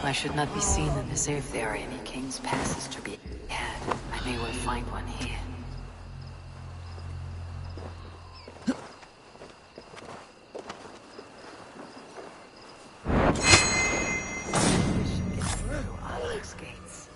I should not be seen in this. If there are any king's passes to be had, I may well find one here. We should get through Alex gates.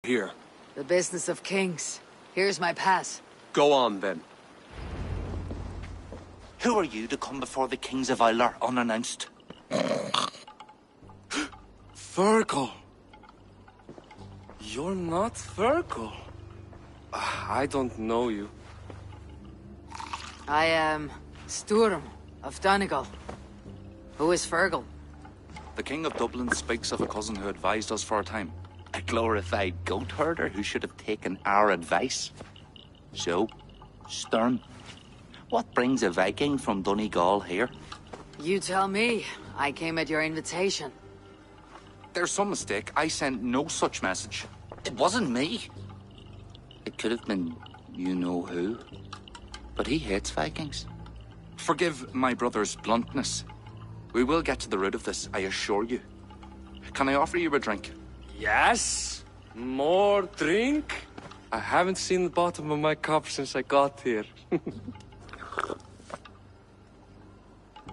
Here. The business of kings. Here's my pass. Go on, then. Who are you to come before the kings of Valhalla unannounced? Fergal. You're not Fergal. I don't know you. I am Sturm of Donegal. Who is Fergal? The King of Dublin speaks of a cousin who advised us for a time. A glorified goat herder who should have taken our advice. So, Sturm, what brings a Viking from Donegal here? You tell me. I came at your invitation. There's some mistake. I sent no such message. It wasn't me. It could have been you-know-who. But he hates Vikings. Forgive my brother's bluntness. We will get to the root of this, I assure you. Can I offer you a drink? Yes? More drink? I haven't seen the bottom of my cup since I got here.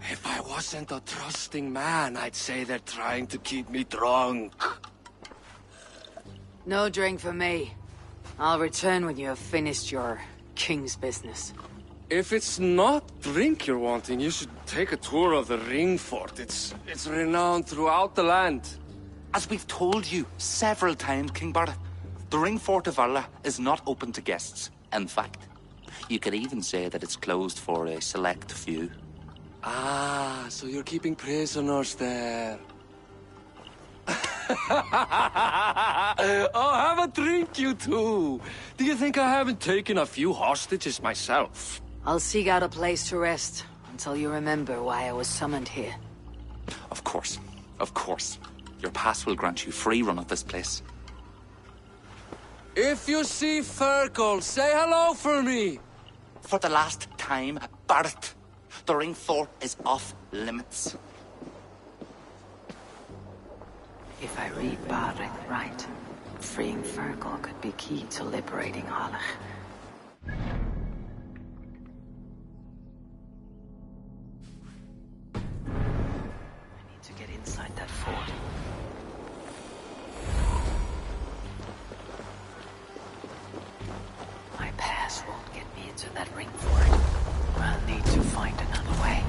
If I wasn't a trusting man, I'd say they're trying to keep me drunk. No drink for me. I'll return when you have finished your king's business. If it's not drink you're wanting, you should take a tour of the ring fort. It's renowned throughout the land. As we've told you several times, King Barrett, the ring fort of Valhalla is not open to guests. In fact, you could even say that it's closed for a select few. Ah, so you're keeping prisoners there. Oh, have a drink, you two. Do you think I haven't taken a few hostages myself? I'll seek out a place to rest until you remember why I was summoned here. Of course. Of course. Your pass will grant you free run of this place. If you see Fergal, say hello for me. For the last time, Barrett, the ring fort is off limits. If I read Barrett right, freeing Fergal could be key to liberating Harlech. I need to get inside that fort. My pass won't get me into that ring fort. I'll need to find another way.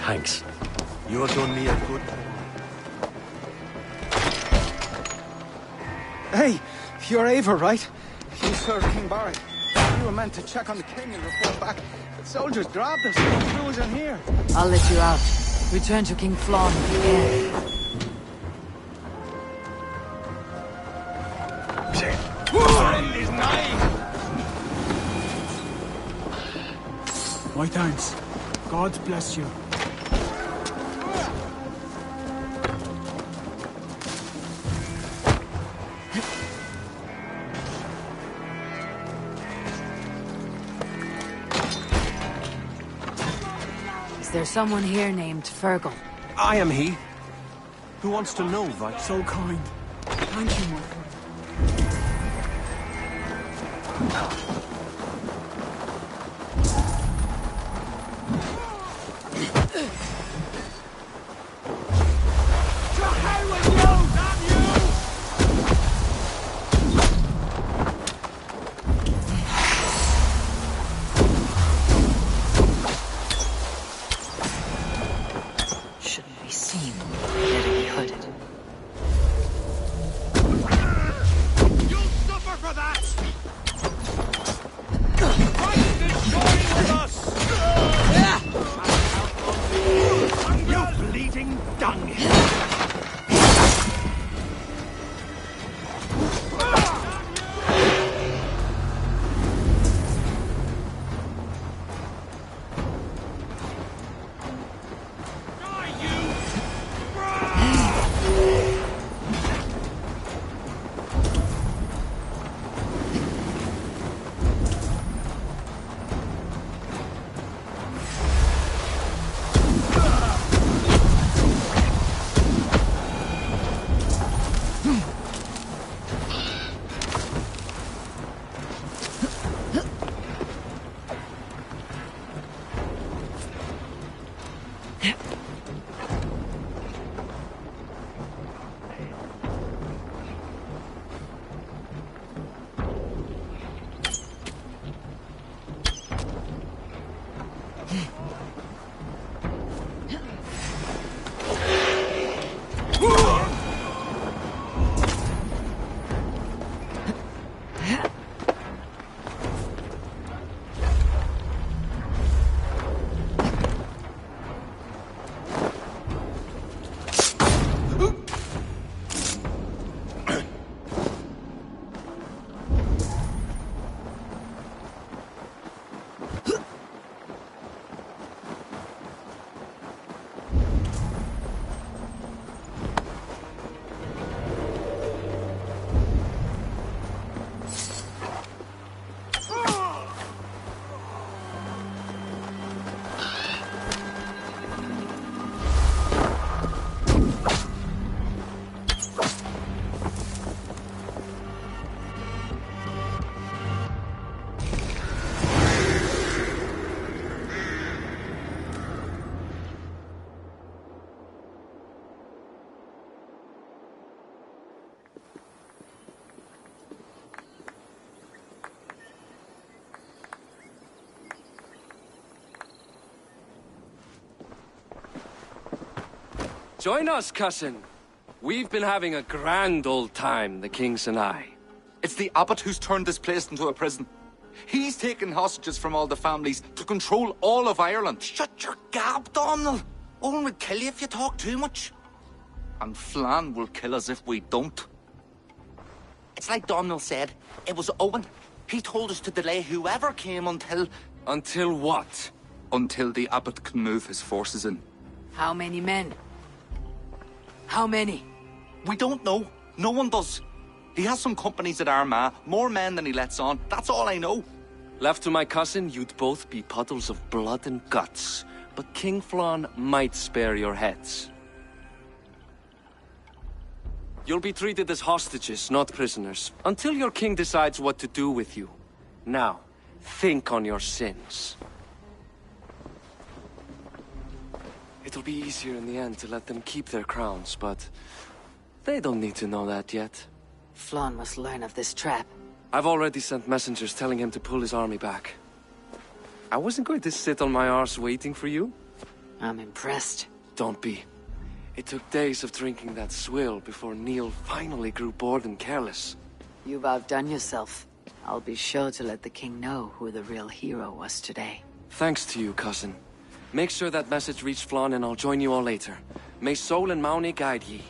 Thanks. You have done me a good... Hey, you're Ava, right? You served King Barrett. You were meant to check on the king and report back. The soldiers grabbed us and threw us in here. I'll let you out. Return to King Flann if you can. My thanks. God bless you. Is there someone here named Fergal? I am he. Who wants to know, right? So kind. Thank you, my friend. Join us, cousin. We've been having a grand old time, the kings and I. It's the abbot who's turned this place into a prison. He's taken hostages from all the families to control all of Ireland. Shut your gab, Domhnall. Owen would kill you if you talk too much. And Flann will kill us if we don't. It's like Domhnall said. It was Owen. He told us to delay whoever came until... Until what? Until the abbot can move his forces in. How many men? How many? We don't know. No one does. He has some companies at Armagh, more men than he lets on. That's all I know. Left to my cousin, you'd both be puddles of blood and guts. But King Flann might spare your heads. You'll be treated as hostages, not prisoners, until your king decides what to do with you. Now, think on your sins. It'll be easier in the end to let them keep their crowns, but they don't need to know that yet. Flann must learn of this trap. I've already sent messengers telling him to pull his army back. I wasn't going to sit on my arse waiting for you. I'm impressed. Don't be. It took days of drinking that swill before Neil finally grew bored and careless. You've outdone yourself. I'll be sure to let the king know who the real hero was today. Thanks to you, cousin. Make sure that message reached Flann and I'll join you all later. May Sol and Mauni guide ye.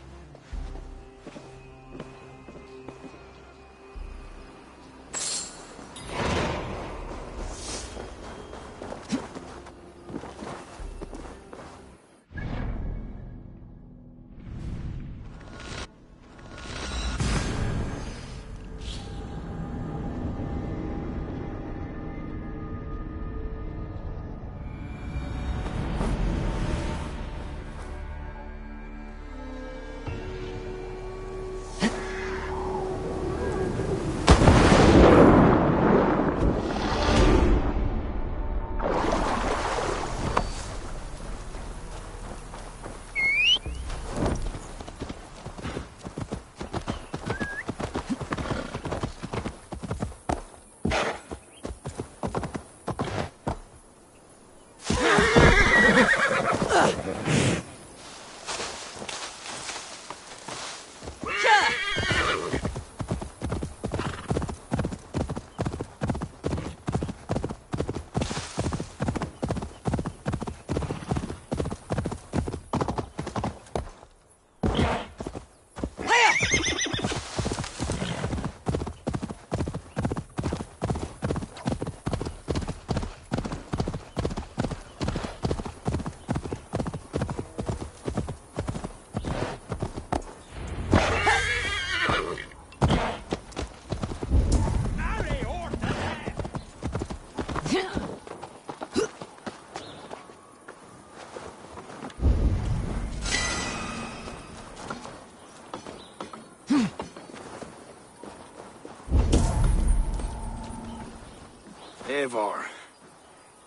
Eivor,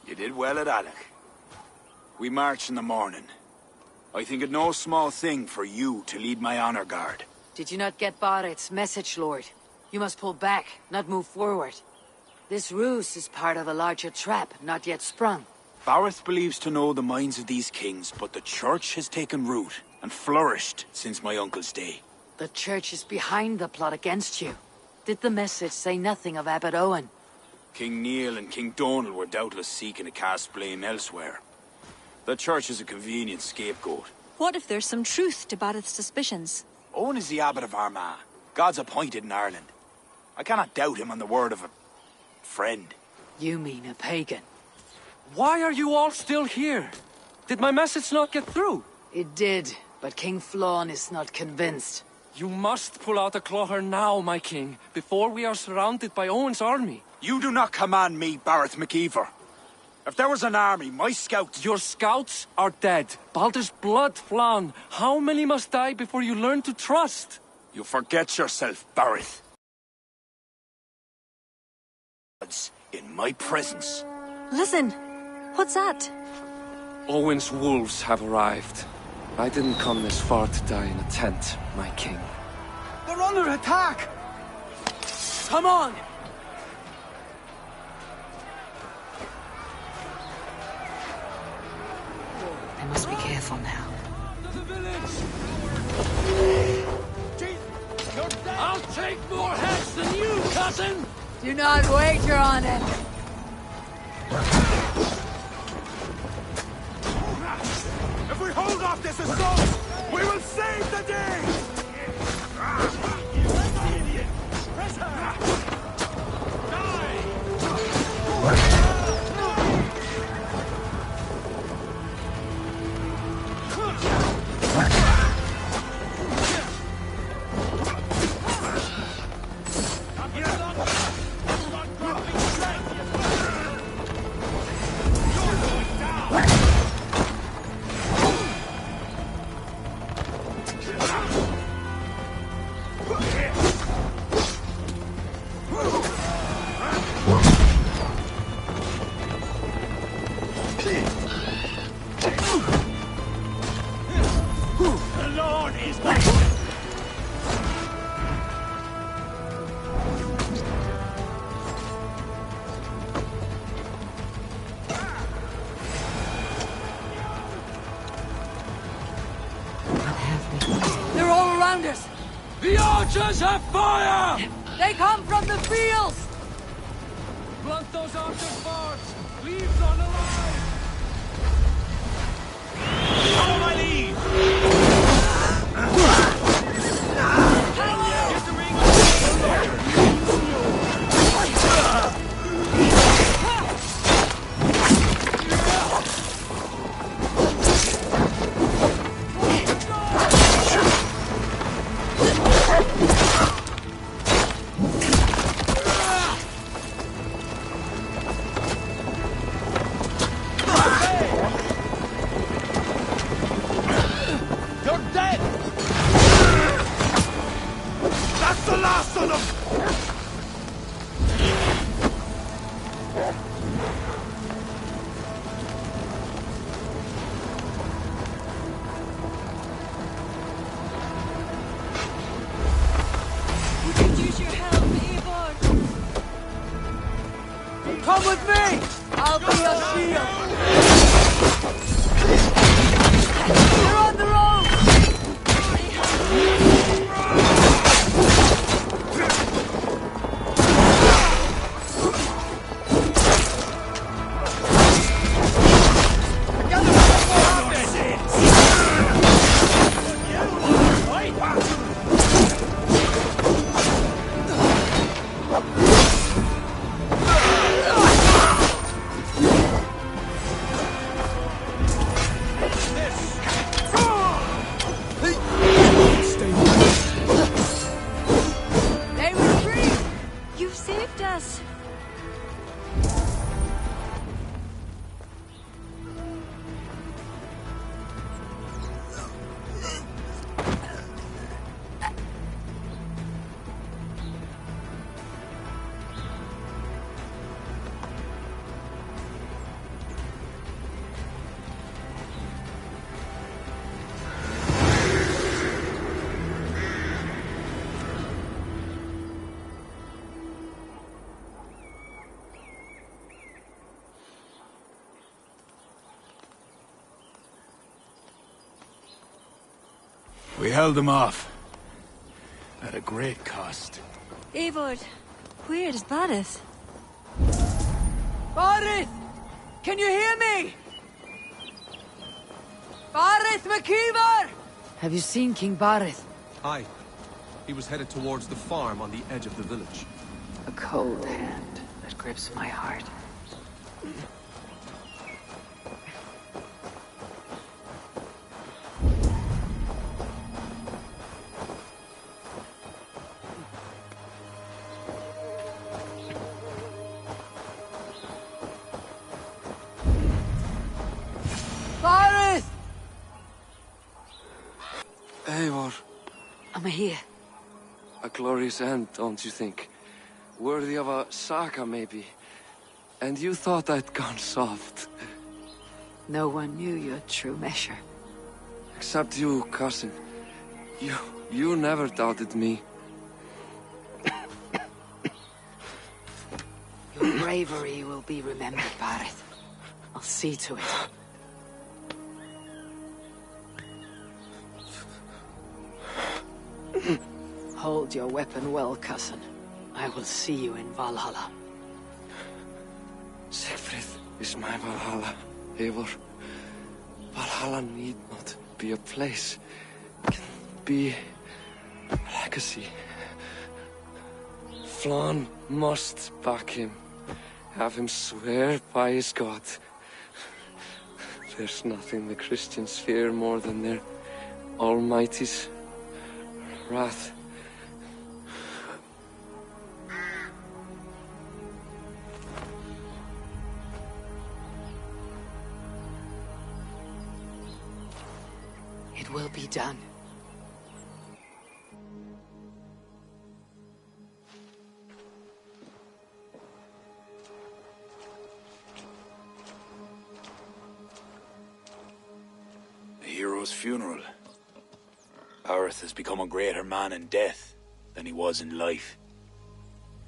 you did well at Alec. We march in the morning. I think it no small thing for you to lead my honor guard. Did you not get Barrett's message, Lord? You must pull back, not move forward. This ruse is part of a larger trap, not yet sprung. Barrett believes to know the minds of these kings, but the church has taken root and flourished since my uncle's day. The church is behind the plot against you. Did the message say nothing of Abbot Owen? King Neil and King Donald were doubtless seeking to cast blame elsewhere. The church is a convenient scapegoat. What if there's some truth to Barrett's suspicions? Owen is the abbot of Armagh, God's appointed in Ireland. I cannot doubt him on the word of a friend. You mean a pagan? Why are you all still here? Did my message not get through? It did, but King Flann is not convinced. You must pull out a clawher now, my king, before we are surrounded by Owen's army. You do not command me, Barrett McEver. If there was an army, my scouts... Your scouts are dead. Baldur's blood, Flann. How many must die before you learn to trust? You forget yourself, Barrett. In my presence. Listen, what's that? Owen's wolves have arrived. I didn't come this far to die in a tent, my king. They're under attack! Come on! I must be careful now. To the village! I'll take more heads than you, cousin! Do not wager on it. If we hold off this assault, we will save the day! They're all around us. The archers have fire! They come from the fields. Blunt those archers' swords! Leave none alive! Follow my lead! Get the ring You're dead! That's the last of them! We could use your help, Eivor. Come with me. I'll be your shield. They're on the road. They were free. You've saved us. We held them off. At a great cost. Eivor, where is Barith? Barith! Can you hear me? Barith McKeever! Have you seen King Barith? Aye. He was headed towards the farm on the edge of the village. A cold hand that grips my heart. Barith! Eivor, I'm here. a glorious end, don't you think? Worthy of a saga, maybe. And you thought I'd gone soft. No one knew your true measure. Except you, cousin. You never doubted me. Your bravery will be remembered, Barith. I'll see to it. Hold your weapon well, cousin. I will see you in Valhalla. Siegfried is my Valhalla, Eivor. Valhalla need not be a place. It can be a legacy. Flann must back him. Have him swear by his God. There's nothing the Christians fear more than their Almighty's wrath. It will be done. A hero's funeral. Arth has become a greater man in death than he was in life.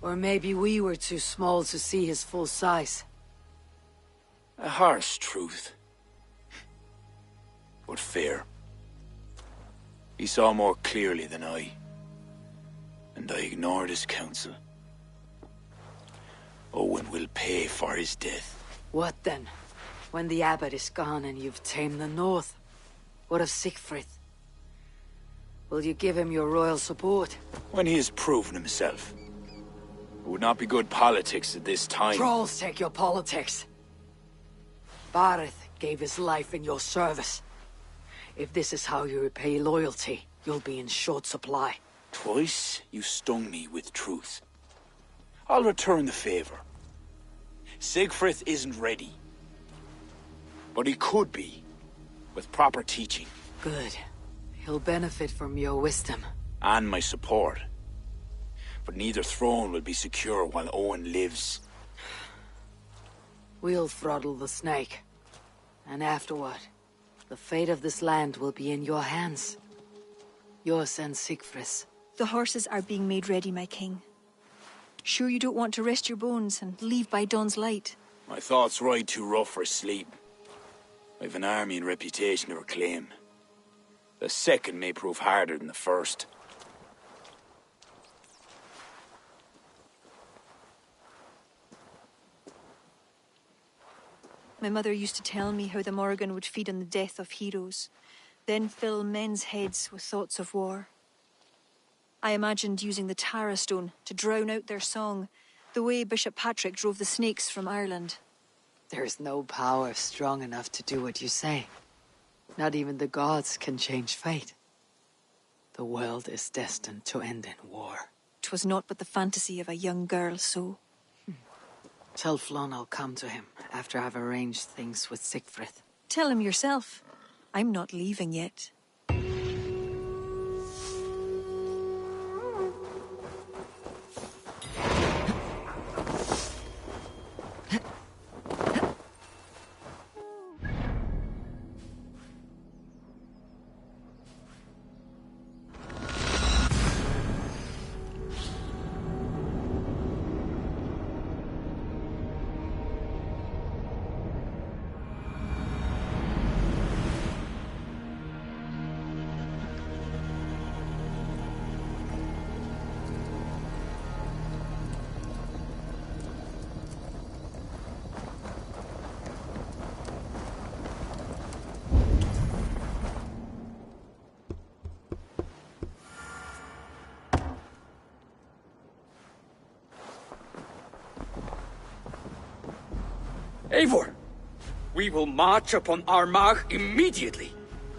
Or maybe we were too small to see his full size. A harsh truth. But fair. He saw more clearly than I. And I ignored his counsel. Owen will pay for his death. What then? When the abbot is gone and you've tamed the north? What of Siegfried? Will you give him your royal support? When he has proven himself. It would not be good politics at this time. Trolls take your politics. Bareth gave his life in your service. If this is how you repay loyalty, you'll be in short supply. Twice you stung me with truth. I'll return the favor. Siegfried isn't ready. But he could be, with proper teaching. Good. He'll benefit from your wisdom. And my support. But neither throne will be secure while Owen lives. We'll throttle the snake. And afterward, the fate of this land will be in your hands. Yours and Siegfried's. The horses are being made ready, my king. Sure you don't want to rest your bones and leave by dawn's light? My thoughts ride too rough for sleep. I've an army and reputation to reclaim. The second may prove harder than the first. My mother used to tell me how the Morrigan would feed on the death of heroes, then fill men's heads with thoughts of war. I imagined using the Tara Stone to drown out their song, the way Bishop Patrick drove the snakes from Ireland. There's no power strong enough to do what you say. Not even the gods can change fate. The world is destined to end in war. 'Twas not but the fantasy of a young girl, so... Tell Flann I'll come to him after I've arranged things with Siegfried. Tell him yourself. I'm not leaving yet. Eivor! We will march upon Armagh immediately!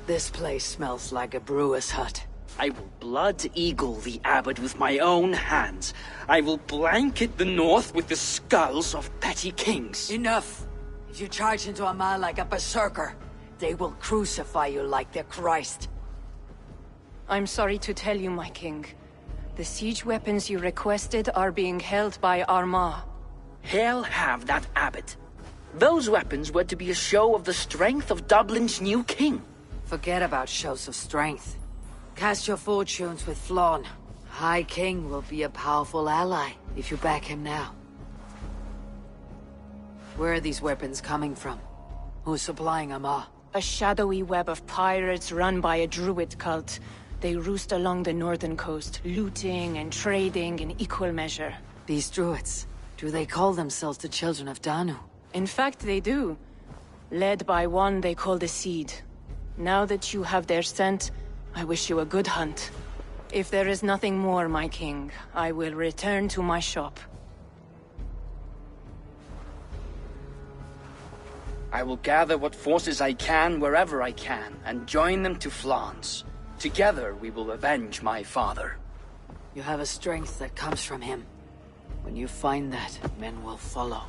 This place smells like a brewer's hut. I will blood eagle the abbot with my own hands. I will blanket the north with the skulls of petty kings. Enough! If you charge into Armagh like a berserker, they will crucify you like their Christ. I'm sorry to tell you, my king. The siege weapons you requested are being held by Armagh. Hell have that abbot. Those weapons were to be a show of the strength of Dublin's new king. Forget about shows of strength. Cast your fortunes with Flann. High King will be a powerful ally if you back him now. Where are these weapons coming from? Who's supplying Armagh? A shadowy web of pirates run by a Druid cult. They roost along the northern coast, looting and trading in equal measure. These Druids, do they call themselves the Children of Danu? In fact, they do. Led by one they call the Seed. Now that you have their scent, I wish you a good hunt. If there is nothing more, my king, I will return to my shop. I will gather what forces I can wherever I can, and join them to Flans. Together we will avenge my father. You have a strength that comes from him. When you find that, men will follow.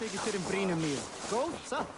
Take it to the Brina meal. Go, sup.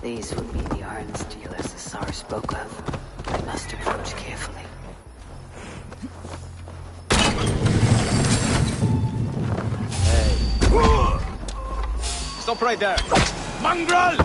These would be the arms dealers the Tsar spoke of. I must approach carefully. Hey. Stop right there. Mongrel!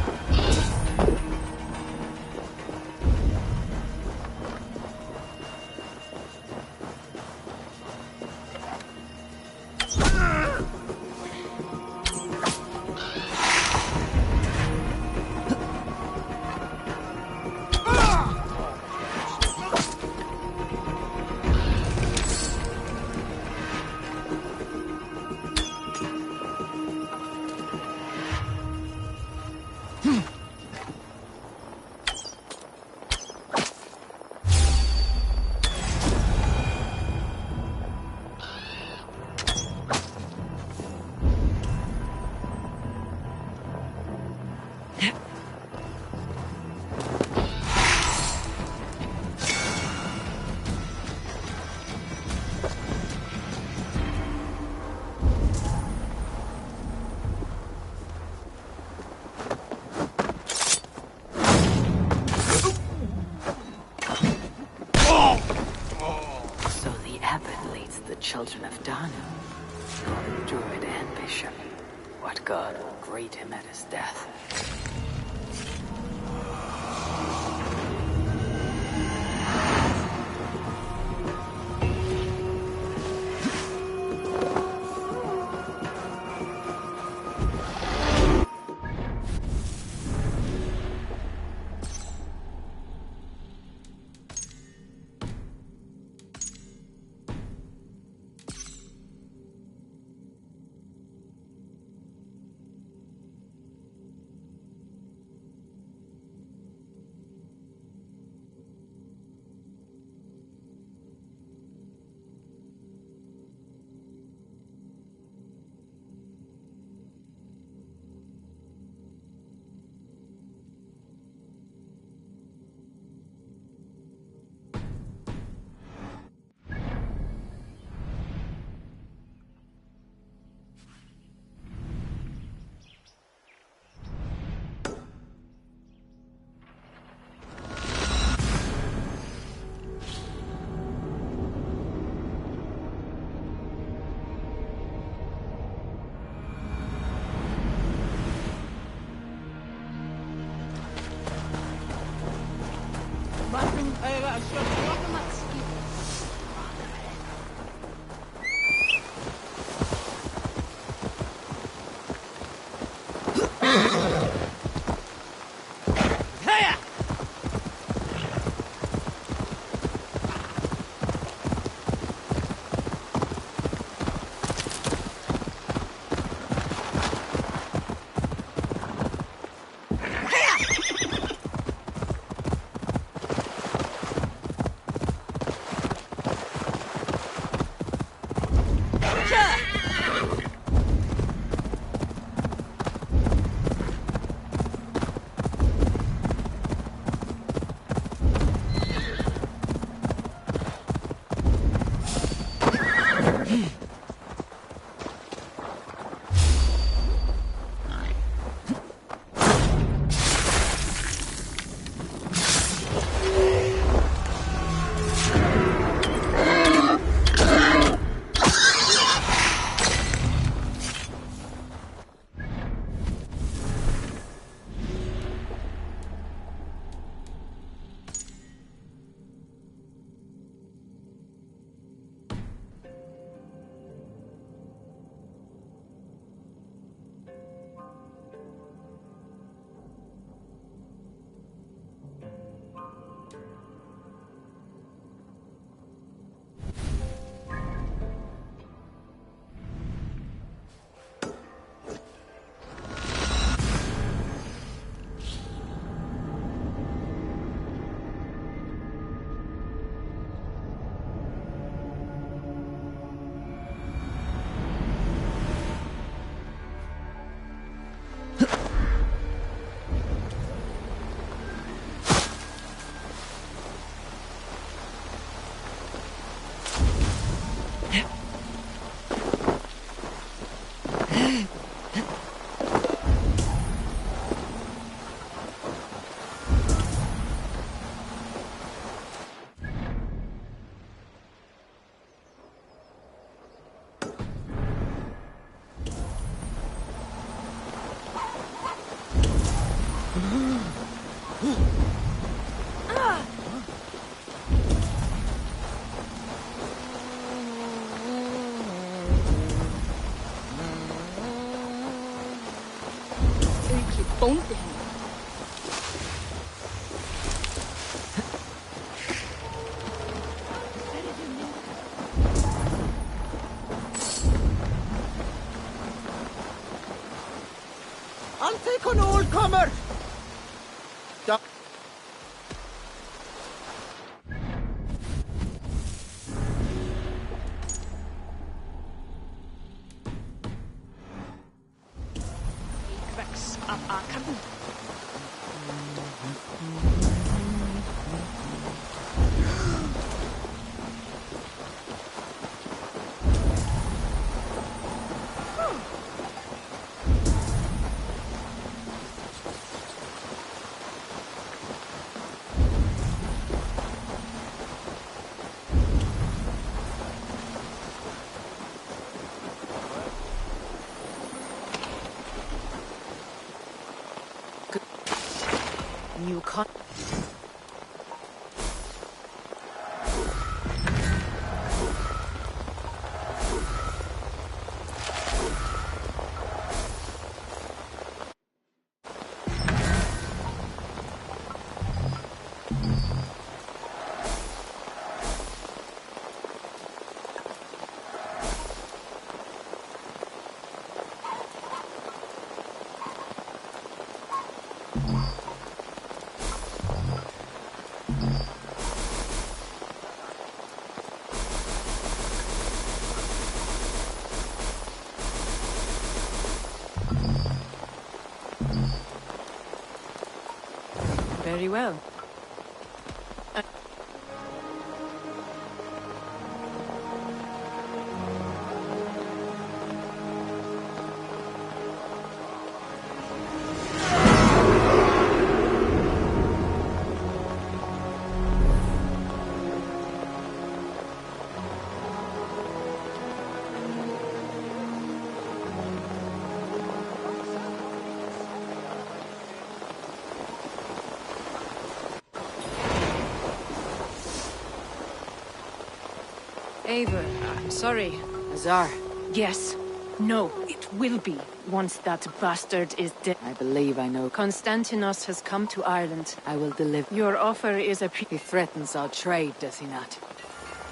Children of Danu, Druid and Bishop. his death. Ponte. I'll take on all comers! You can't. Very well. Eivor, I'm sorry. Azar. Yes. No, it will be, once that bastard is dead. I believe I know. Constantinos has come to Ireland. I will deliver. Your offer is a He threatens our trade, does he not?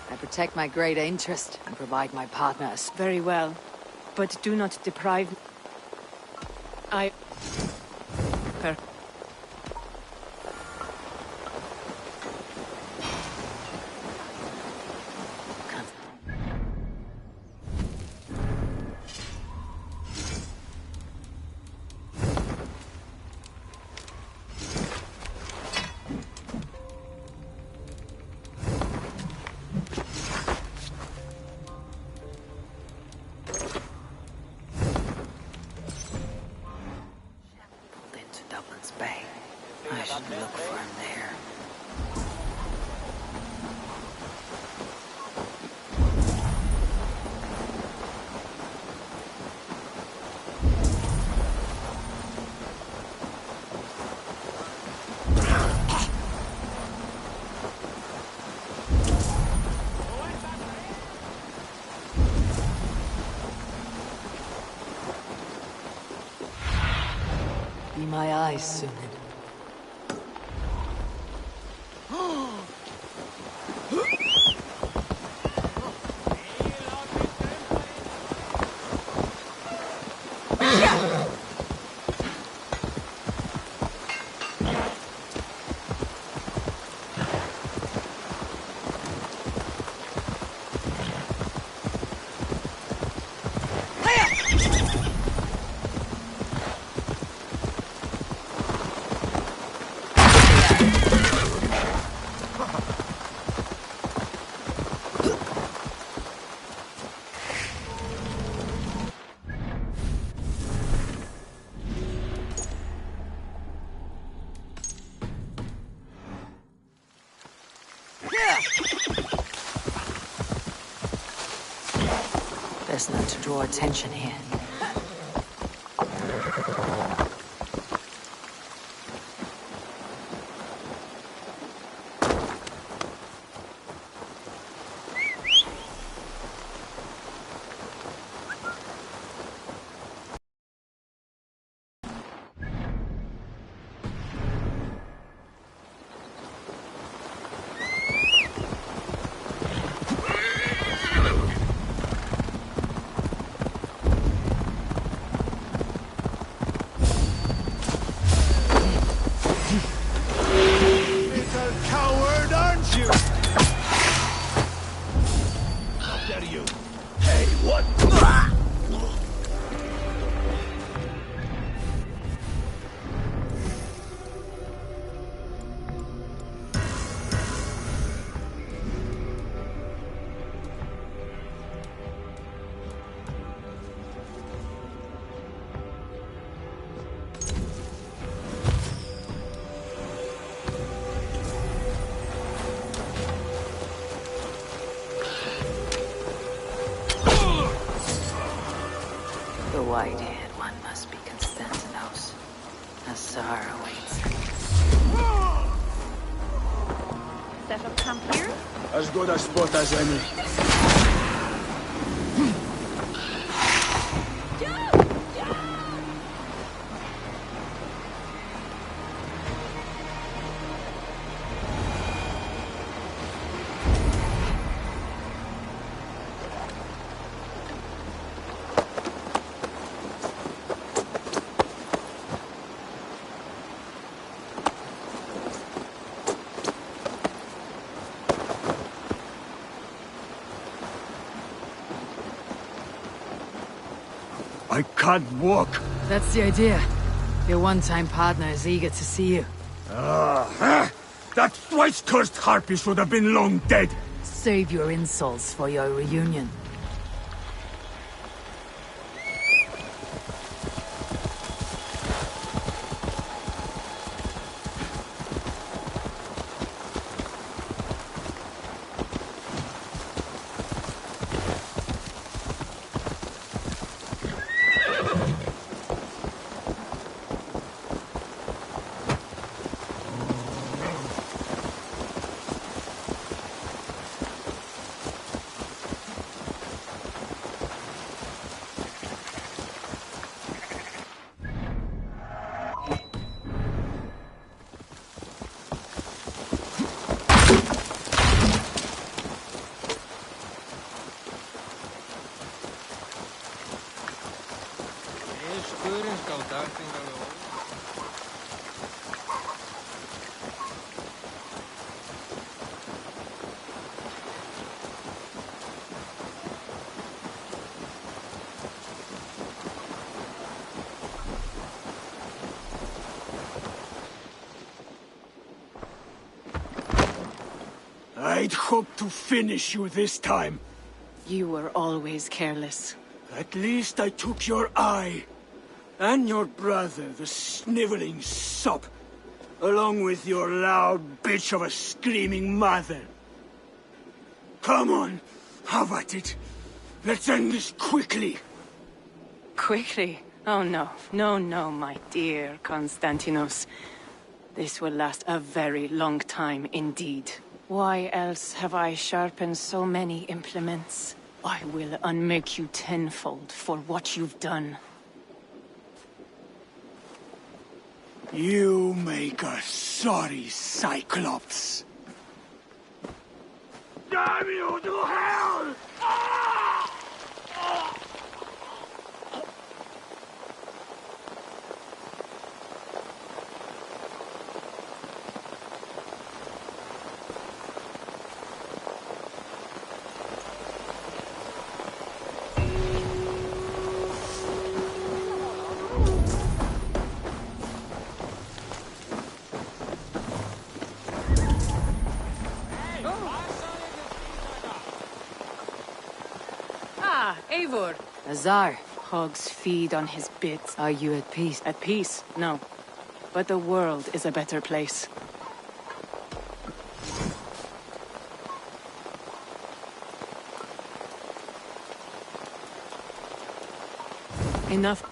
I protect my great interest and provide my partner a... Very well. But do not deprive... I... Per... I should look for him there. Be my eyes soon. Best not to draw attention here. The white-haired one must be Constantinos. Azar awaits. Set up camp here? As good a spot as any. I can't walk. That's the idea. Your one-time partner is eager to see you. That twice-cursed harpy should have been long dead. Save your insults for your reunion. I'd hoped to finish you this time. You were always careless. At least I took your eye. And your brother, the sniveling sop. Along with your loud bitch of a screaming mother. Come on, have at it. Let's end this quickly. Quickly? Oh no, no, my dear Constantinos. This will last a very long time indeed. Why else have I sharpened so many implements? I will unmake you tenfold for what you've done. You make a sorry Cyclops. Damn you to hell! Eivor! Azar, Hogs feed on his bits. are you at peace? At peace? No. But the world is a better place. Enough.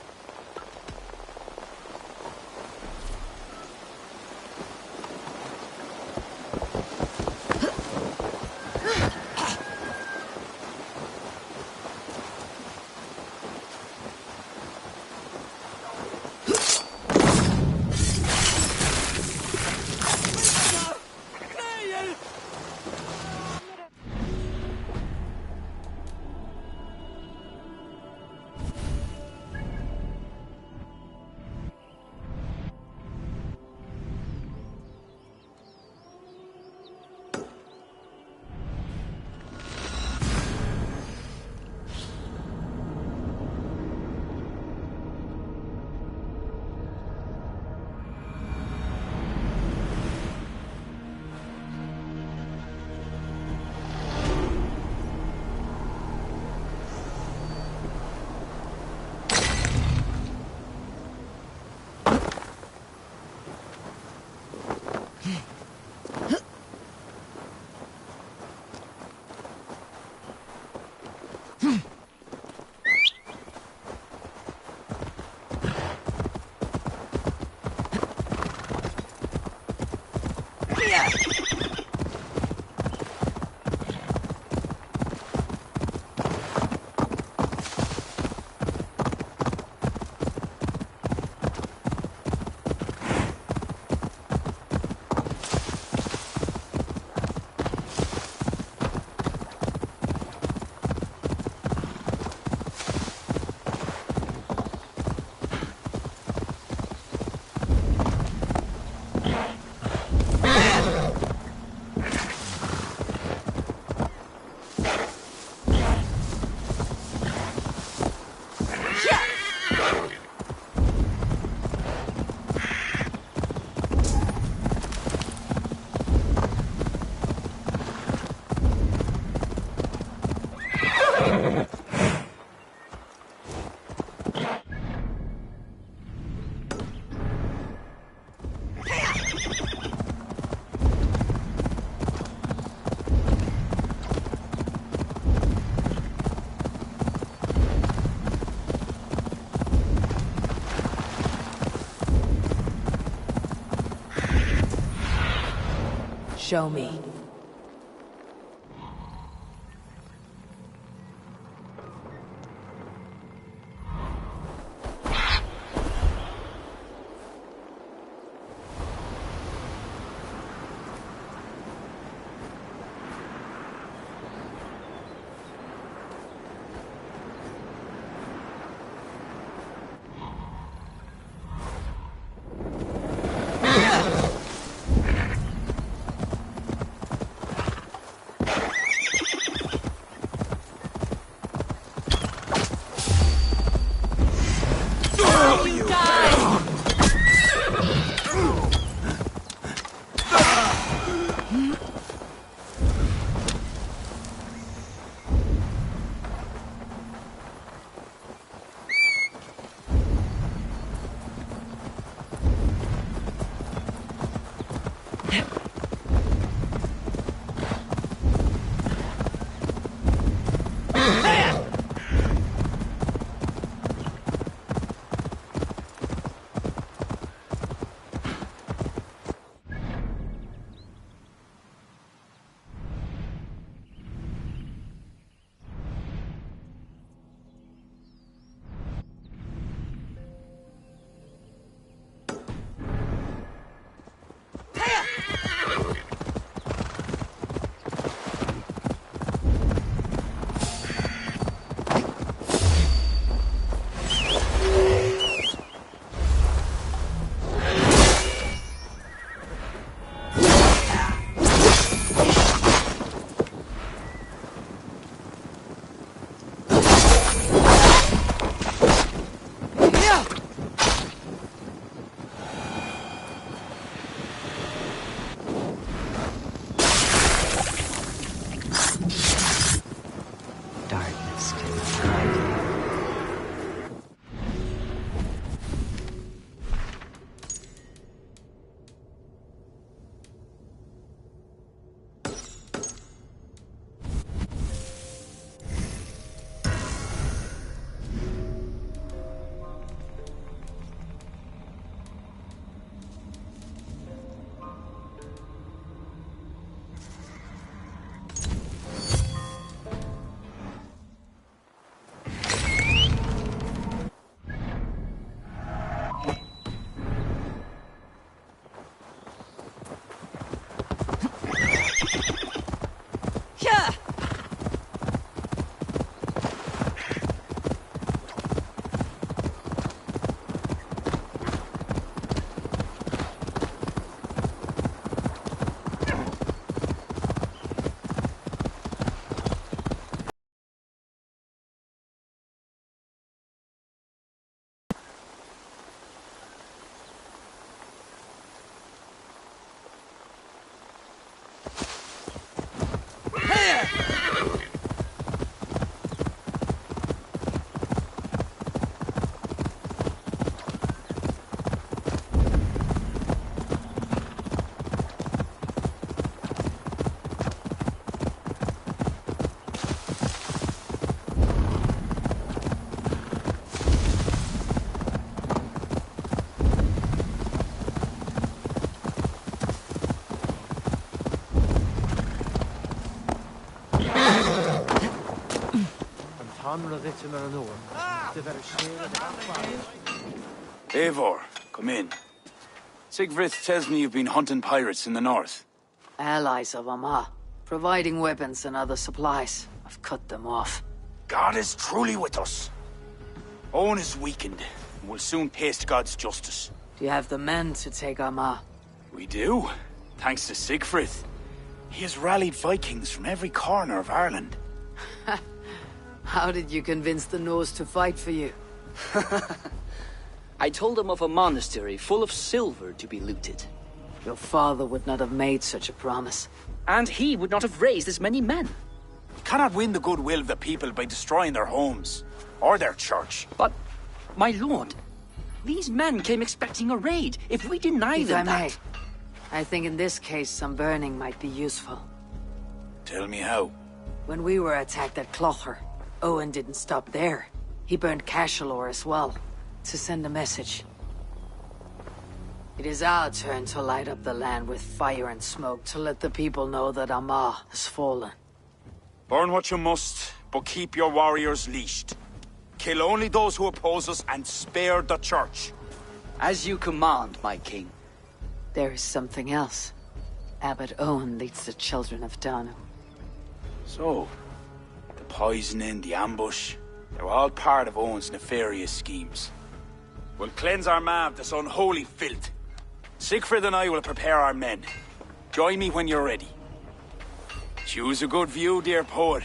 Show me. Eivor, come in. Sigfrith tells me you've been hunting pirates in the north. Allies of Amma, providing weapons and other supplies. I've cut them off. God is truly with us. Owen is weakened, and will soon taste God's justice. Do you have the men to take Amma? We do, thanks to Sigfrith. He has rallied Vikings from every corner of Ireland. How did you convince the Norse to fight for you? I told him of a monastery full of silver to be looted. Your father would not have made such a promise. And he would not have raised as many men. You cannot win the goodwill of the people by destroying their homes, or their church. But, my lord, these men came expecting a raid. If we deny them that... I think in this case some burning might be useful. Tell me how. When we were attacked at Clocher, Owen didn't stop there. He burned Cashel as well, to send a message. It is our turn to light up the land with fire and smoke to let the people know that Amar has fallen. Burn what you must, but keep your warriors leashed. Kill only those who oppose us and spare the church. As you command, my king. There is something else. Abbot Owen leads the children of Danu. So, the poisoning, the ambush, they were all part of Owen's nefarious schemes. We'll cleanse our ma of this unholy filth. Siegfried and I will prepare our men. Join me when you're ready. Choose a good view, dear poet.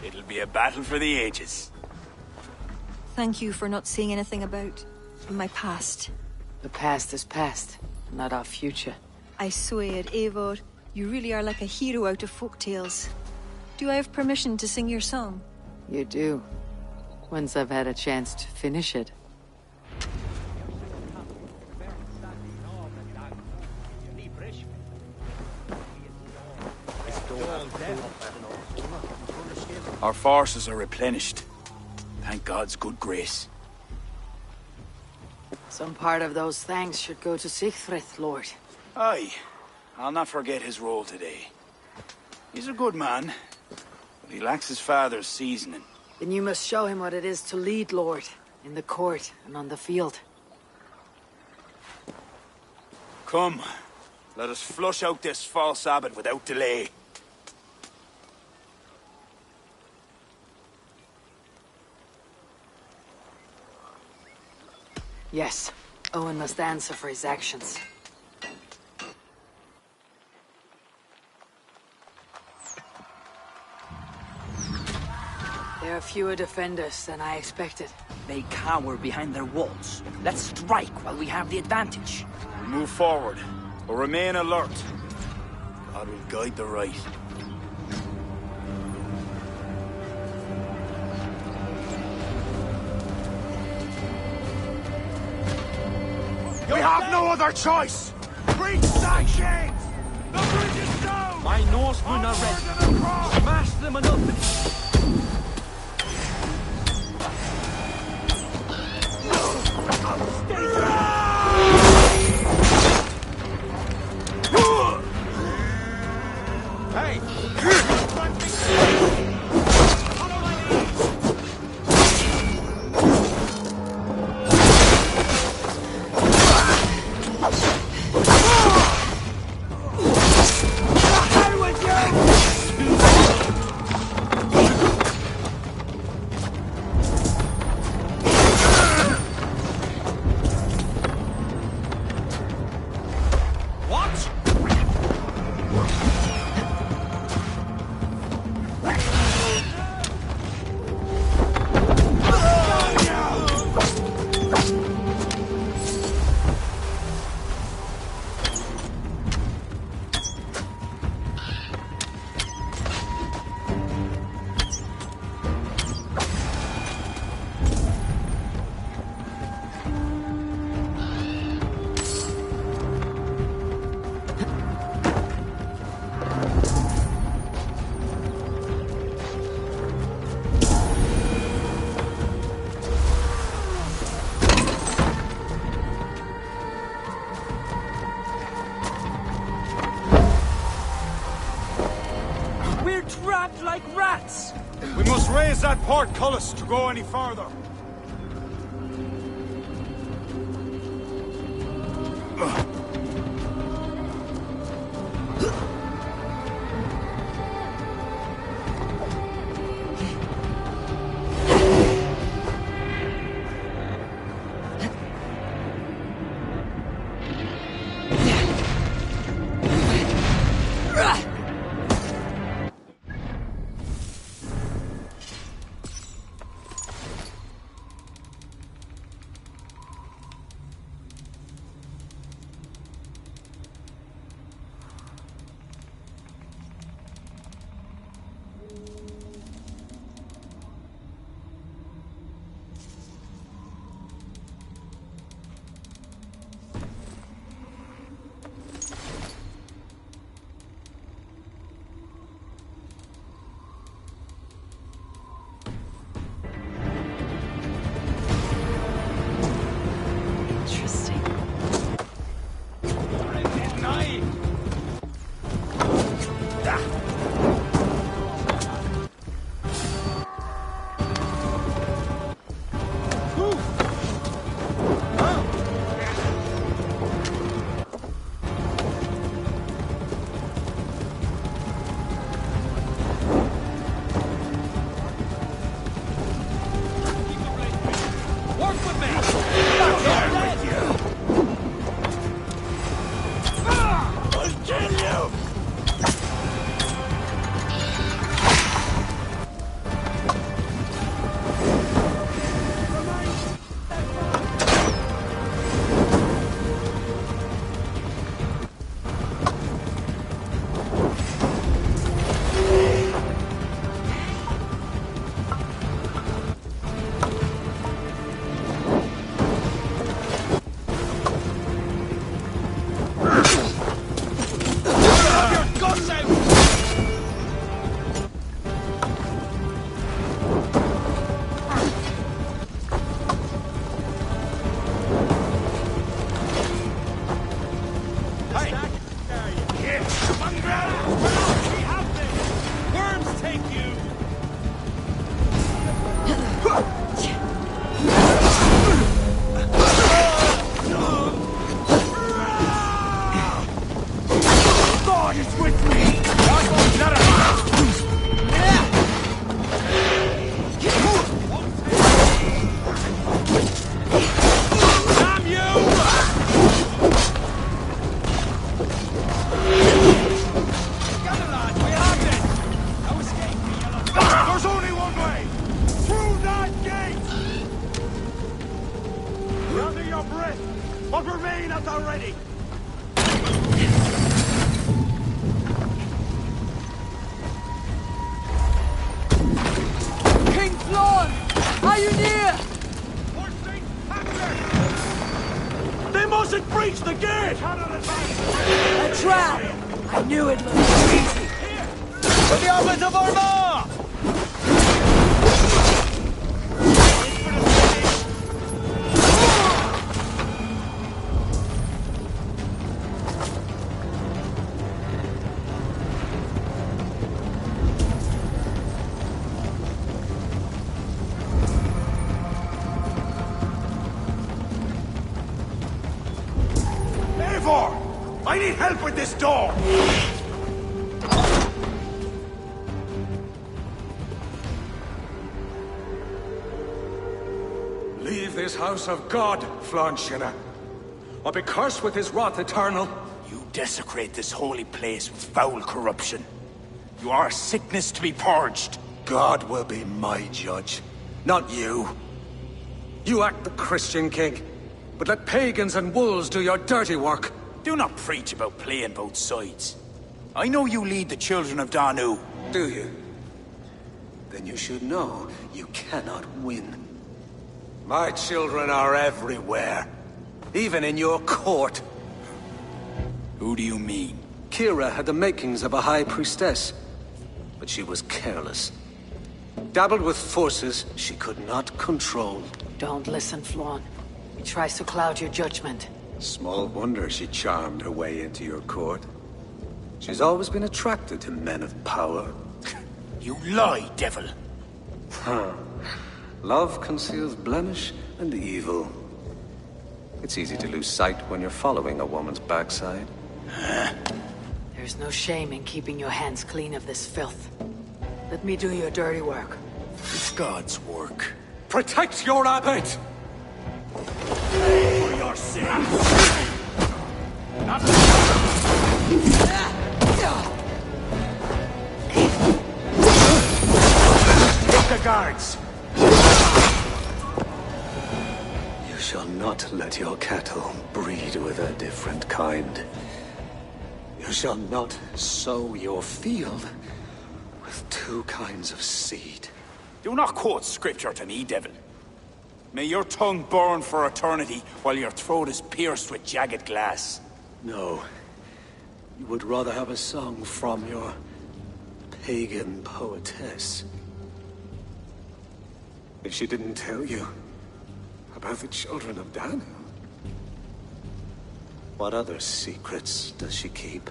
It'll be a battle for the ages. Thank you for not saying anything about my past. The past is past, not our future. I swear, Eivor, you really are like a hero out of folk tales. Do I have permission to sing your song? You do. Once I've had a chance to finish it. Our forces are replenished. Thank God's good grace. Some part of those thanks should go to Siegfried, Lord. Aye, I'll not forget his role today. He's a good man, but he lacks his father's seasoning. Then you must show him what it is to lead, Lord, in the court and on the field. Come, let us flush out this false abbot without delay. Yes, Owen must answer for his actions. There are fewer defenders than I expected. They cower behind their walls. Let's strike while we have the advantage. We'll move forward, but remain alert. God will guide the right. We have no other choice! Breach that chains! The bridge is down! My Norsemen are ready. Smash them and open it. like rats! We must raise that portcullis to go any further. north already! King Flawn! Are you near? They mustn't breach the gate! A trap! I knew it looked easy. To the office of Orma! Eivor! I need help with this door! Leave this house of God, Flanshina, or be cursed with his wrath eternal. You desecrate this holy place with foul corruption. You are a sickness to be purged. God will be my judge, not you. You act the Christian king, but let pagans and wolves do your dirty work. Do not preach about playing both sides. I know you lead the children of Danu. Do you? Then you should know you cannot win. My children are everywhere, even in your court. Who do you mean? Kira had the makings of a high priestess, but she was careless. Dabbled with forces she could not control. Don't listen, Flawn. He tries to cloud your judgment. Small wonder she charmed her way into your court. She's always been attracted to men of power. You lie, devil! Love conceals blemish and evil. It's easy to lose sight when you're following a woman's backside. There's no shame in keeping your hands clean of this filth. Let me do your dirty work. It's God's work. Protect your abbot! For your sins! Take the guards! You shall not let your cattle breed with a different kind. You shall not sow your field with two kinds of seed. Do not quote scripture to me, devil. May your tongue burn for eternity while your throat is pierced with jagged glass. No. You would rather have a song from your pagan poetess. If she didn't tell you about the children of Danu, what other secrets does she keep?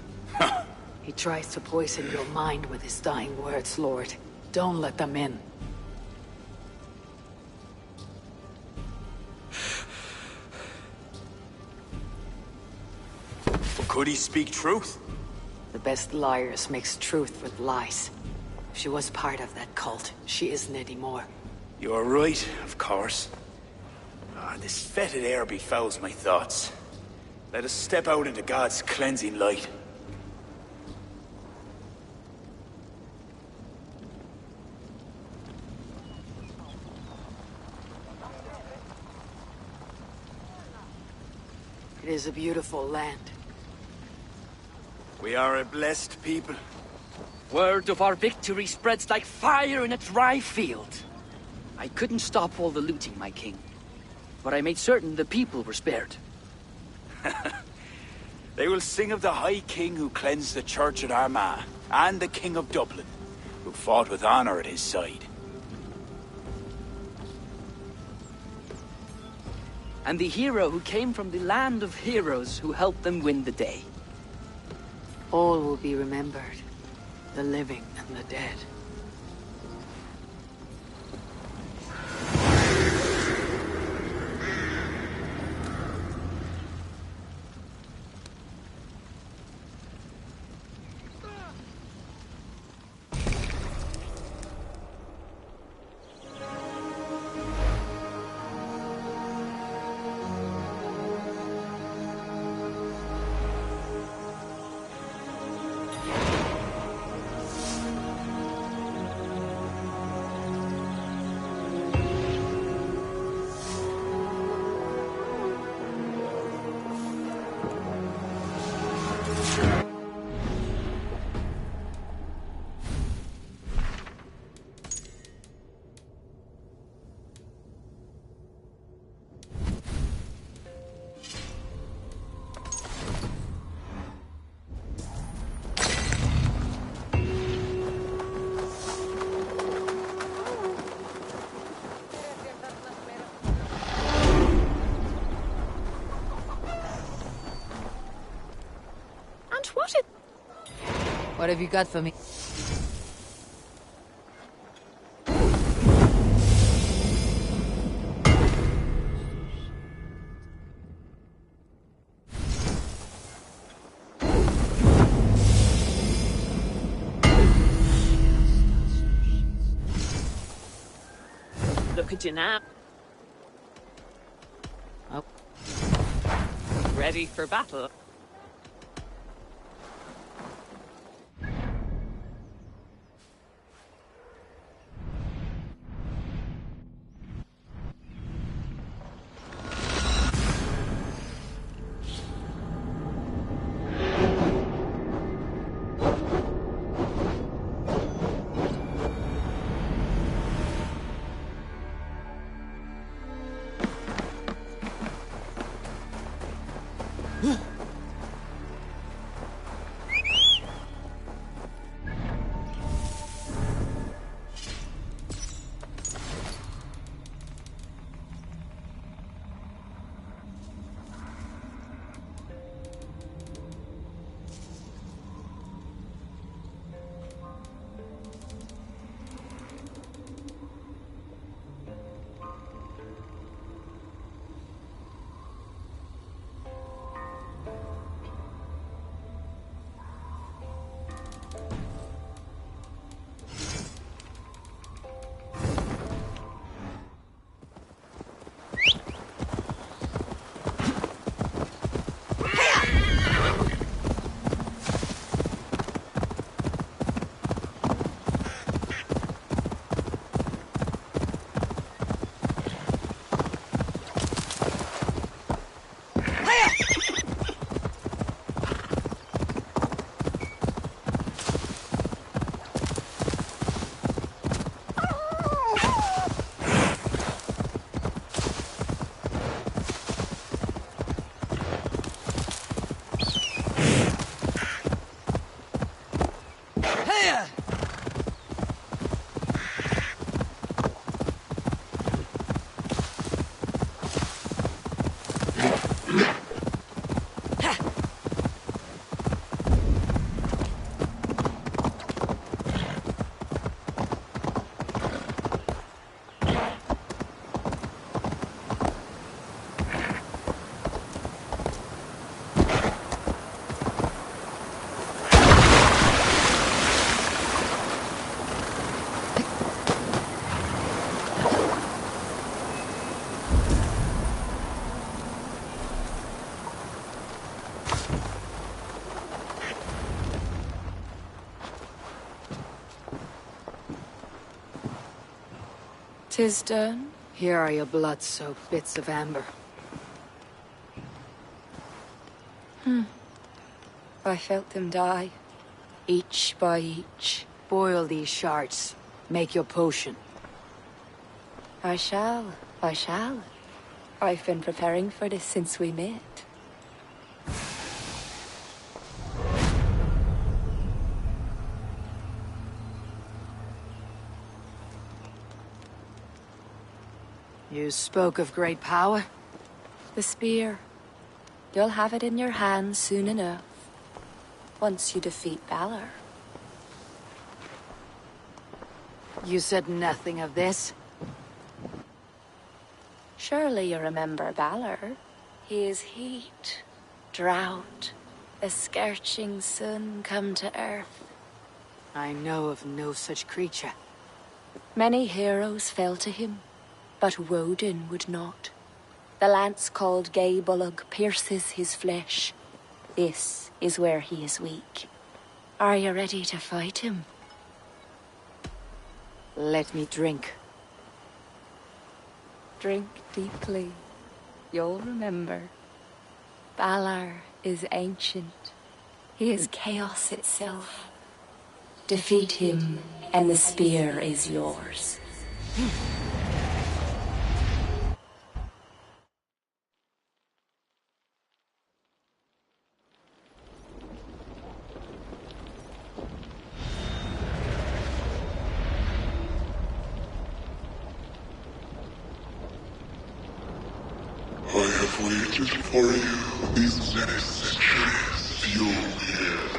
He tries to poison your mind with his dying words, Lord. Don't let them in. Could he speak truth? The best liars mix truth with lies. If she was part of that cult, she isn't anymore. You're right, of course. This fetid air befouls my thoughts. Let us step out into God's cleansing light. It is a beautiful land. We are a blessed people. Word of our victory spreads like fire in a dry field. I couldn't stop all the looting, my king. But I made certain the people were spared. They will sing of the High King who cleansed the church at Armagh, and the King of Dublin, who fought with honor at his side. And the hero who came from the land of heroes who helped them win the day. All will be remembered. The living and the dead. what is... What have you got for me? Look at you now. Oh. Ready for battle. Tis done. Here are your blood-soaked bits of amber. I felt them die, each by each. Boil these shards. Make your potion. I shall. I've been preparing for this since we met. You spoke of great power? The spear. You'll have it in your hands soon enough. Once you defeat Valor. You said nothing of this? Surely you remember Valor. He is heat, drought, a scorching sun come to earth. I know of no such creature. Many heroes fell to him, but Woden would not. The lance called Gaebulug pierces his flesh. This is where he is weak. Are you ready to fight him? Let me drink. Drink deeply. You'll remember. Valar is ancient. He is chaos itself. Defeat him, and the spear is yours. I have waited for you these many centuries, few years.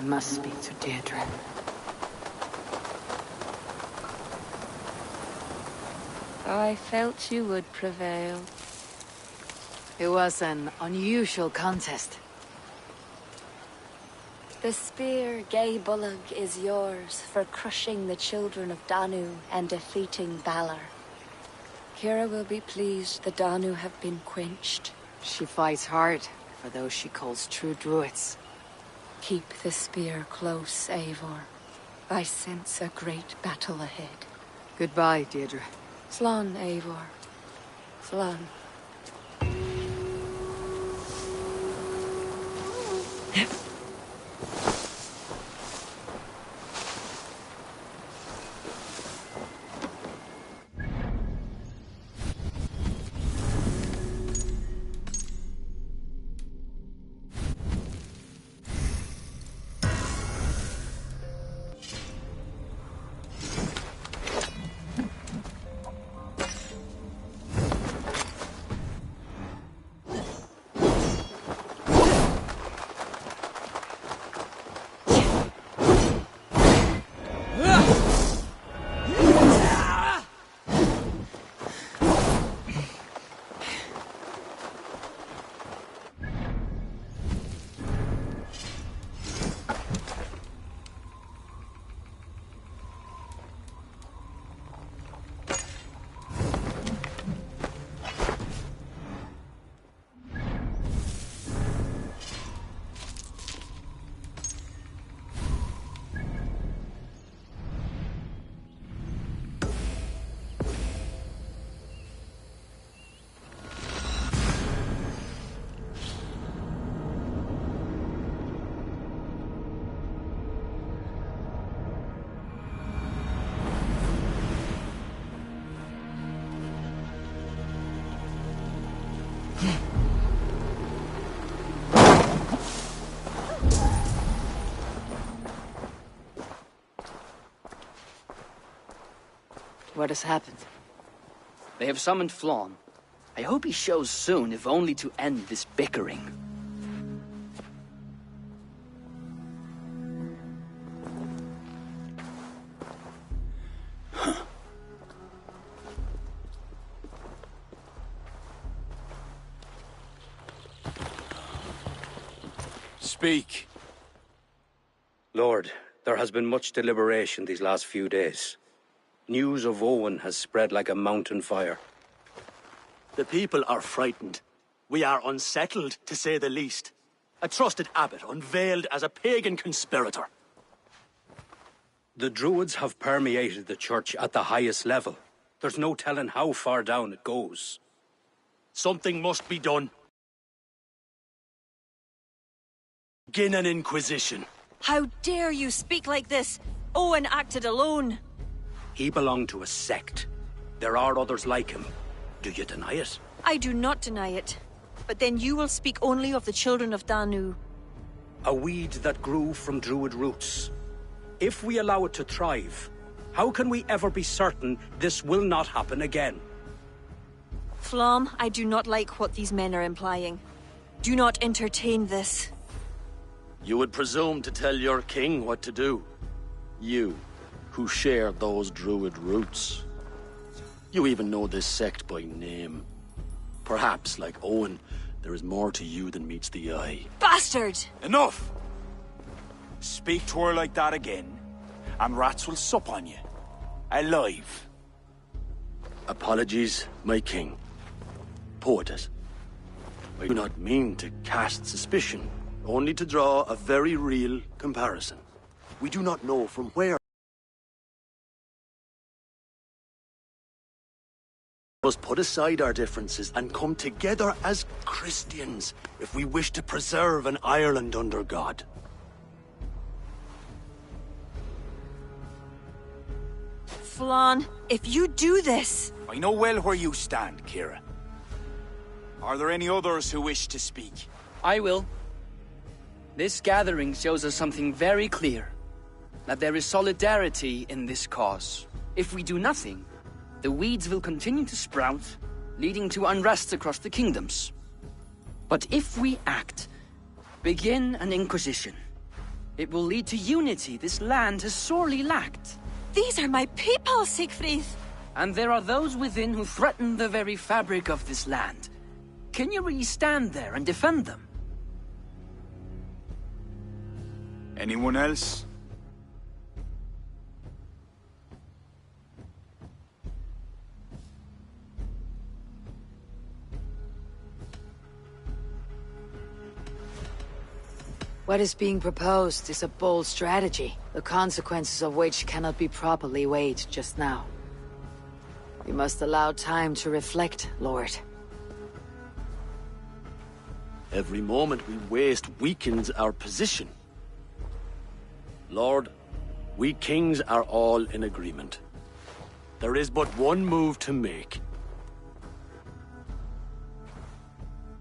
must speak to Deirdre. I felt you would prevail. It was an unusual contest. The spear, Gay Bullock, is yours for crushing the children of Danu and defeating Balor. Kira will be pleased the Danu have been quenched. She fights hard for those she calls true Druids. Keep the spear close, Eivor. I sense a great battle ahead. Goodbye, Deirdre. Slán, Eivor. Slán. What has happened? They have summoned Flann. I hope he shows soon, if only to end this bickering. Speak. Lord, there has been much deliberation these last few days. News of Owen has spread like a mountain fire. The people are frightened. We are unsettled, to say the least. A trusted abbot unveiled as a pagan conspirator. The Druids have permeated the church at the highest level. There's no telling how far down it goes. Something must be done. Begin an inquisition. How dare you speak like this? Owen acted alone. He belonged to a sect. There are others like him. Do you deny it? I do not deny it. But then you will speak only of the children of Danu. A weed that grew from Druid roots. If we allow it to thrive, how can we ever be certain this will not happen again? Flann, I do not like what these men are implying. Do not entertain this. You would presume to tell your king what to do. You, who share those Druid roots. You even know this sect by name. Perhaps, like Owen, there is more to you than meets the eye. Bastard! Enough! Speak to her like that again, and rats will sup on you. Alive. Apologies, my king. Poetess. I do not mean to cast suspicion, only to draw a very real comparison. We do not know from where we must put aside our differences and come together as Christians if we wish to preserve an Ireland under God. Flann, if you do this... I know well where you stand, Kira. Are there any others who wish to speak? I will. This gathering shows us something very clear. That there is solidarity in this cause. If we do nothing, the weeds will continue to sprout, leading to unrest across the kingdoms. But if we act, begin an inquisition, It will lead to unity this land has sorely lacked. These are my people, Siegfried! And there are those within who threaten the very fabric of this land. Can you really stand there and defend them? Anyone else? What is being proposed is a bold strategy, the consequences of which cannot be properly weighed just now. We must allow time to reflect, Lord. Every moment we waste weakens our position. Lord, we kings are all in agreement. There is but one move to make.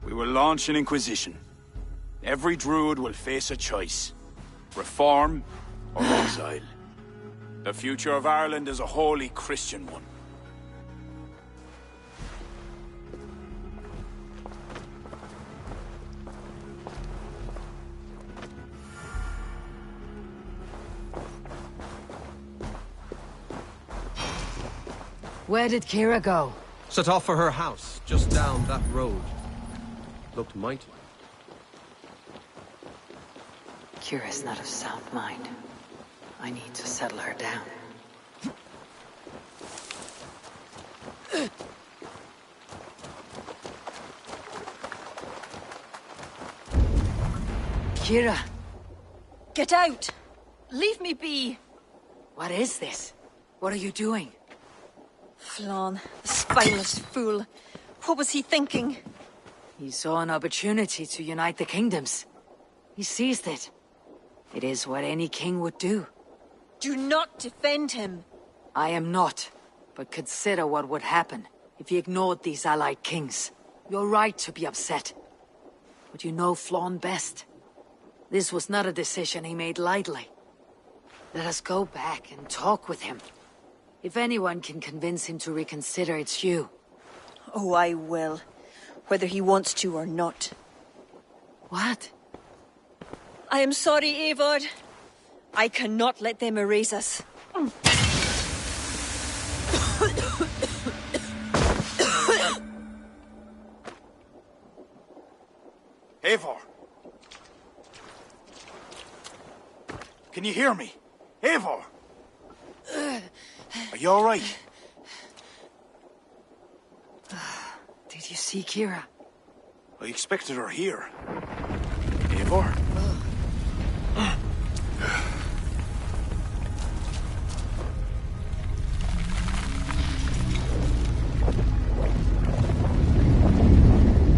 We will launch an inquisition. Every Druid will face a choice. Reform or exile. The future of Ireland is a wholly Christian one. Where did Kira go? Set off for her house, just down that road. Looked mighty. Kira's not of sound mind. I need to settle her down. Kira! Get out! Leave me be! What is this? What are you doing? Flann, the spineless fool. What was he thinking? He saw an opportunity to unite the kingdoms. He seized it. It is what any king would do. Do not defend him. I am not. But consider what would happen if he ignored these allied kings. You're right to be upset. But you know Flann best. This was not a decision he made lightly. Let us go back and talk with him. If anyone can convince him to reconsider, it's you. Oh, I will. Whether he wants to or not. What? I am sorry, Eivor. I cannot let them erase us. Eivor! Can you hear me? Eivor! Are you all right? Did you see Kira? I expected her here. Eivor?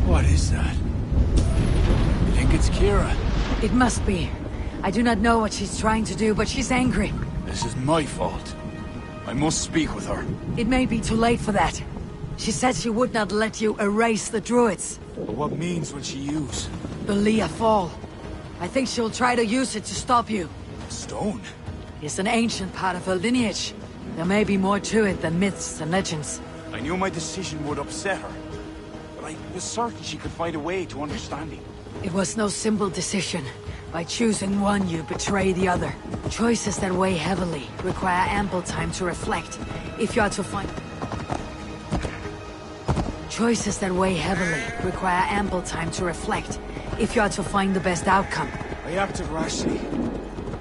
What is that? You think it's Kira? It must be. I do not know what she's trying to do, but she's angry. This is my fault. I must speak with her. It may be too late for that. She said she would not let you erase the Druids. But what means will she use? The Leah Fall. I think she'll try to use it to stop you. Stone? It's an ancient part of her lineage. There may be more to it than myths and legends. I knew my decision would upset her. But I was certain she could find a way to understanding. It was no simple decision. By choosing one, you betray the other. Choices that weigh heavily require ample time to reflect. If you are to find... Choices that weigh heavily require ample time to reflect. If you are to find the best outcome. I acted rashly.